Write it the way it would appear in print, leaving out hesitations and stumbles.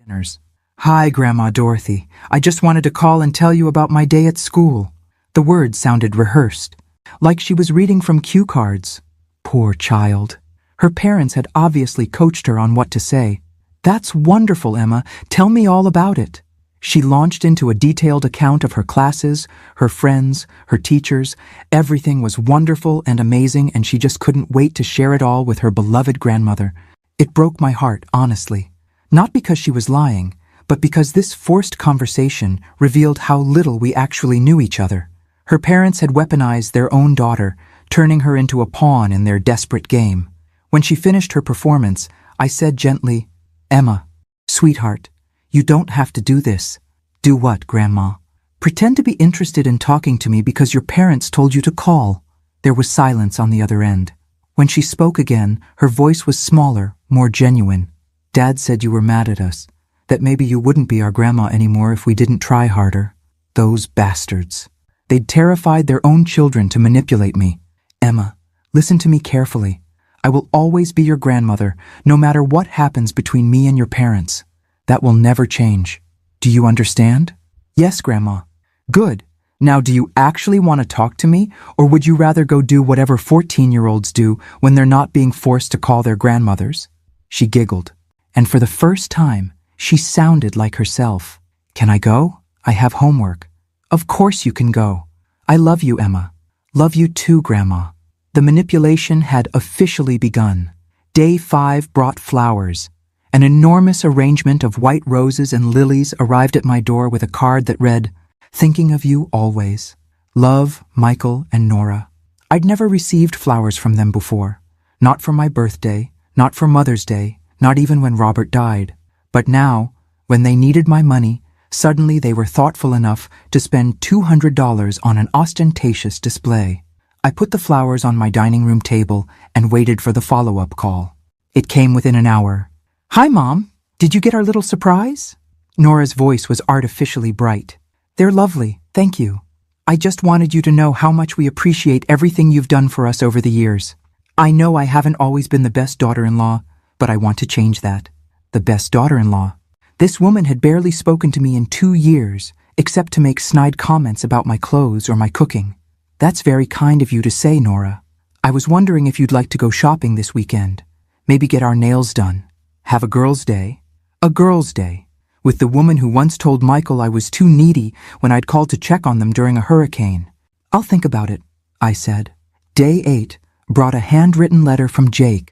dinners. Hi, Grandma Dorothy. I just wanted to call and tell you about my day at school. The words sounded rehearsed, like she was reading from cue cards. Poor child. Her parents had obviously coached her on what to say. That's wonderful, Emma. Tell me all about it. She launched into a detailed account of her classes, her friends, her teachers. Everything was wonderful and amazing, and she just couldn't wait to share it all with her beloved grandmother. It broke my heart, honestly. Not because she was lying, but because this forced conversation revealed how little we actually knew each other. Her parents had weaponized their own daughter, turning her into a pawn in their desperate game. When she finished her performance, I said gently, "Emma, sweetheart, you don't have to do this." "Do what, Grandma?" "Pretend to be interested in talking to me because your parents told you to call." There was silence on the other end. When she spoke again, her voice was smaller, more genuine. "Dad said you were mad at us, that maybe you wouldn't be our grandma anymore if we didn't try harder. Those bastards. They'd terrified their own children to manipulate me. Emma, listen to me carefully. I will always be your grandmother, no matter what happens between me and your parents. That will never change. Do you understand?" "Yes, Grandma." "Good. Now, do you actually want to talk to me, or would you rather go do whatever 14-year-olds do when they're not being forced to call their grandmothers?" She giggled, and for the first time, she sounded like herself. "Can I go? I have homework." "Of course you can go. I love you, Emma." "Love you too, Grandma." The manipulation had officially begun. Day 5 brought flowers. An enormous arrangement of white roses and lilies arrived at my door with a card that read, "Thinking of you always. Love, Michael and Nora." I'd never received flowers from them before. Not for my birthday, not for Mother's Day, not even when Robert died. But now, when they needed my money, suddenly they were thoughtful enough to spend $200 on an ostentatious display. I put the flowers on my dining room table and waited for the follow-up call. It came within an hour. "Hi, Mom. Did you get our little surprise?" Nora's voice was artificially bright. "They're lovely, thank you. I just wanted you to know how much we appreciate everything you've done for us over the years. I know I haven't always been the best daughter-in-law, but I want to change that." The best daughter-in-law. This woman had barely spoken to me in 2 years, except to make snide comments about my clothes or my cooking. "That's very kind of you to say, Nora. I was wondering if you'd like to go shopping this weekend. Maybe get our nails done. Have a girls' day." A girls' day, with the woman who once told Michael I was too needy when I'd called to check on them during a hurricane. "I'll think about it," I said. Day 8 brought a handwritten letter from Jake.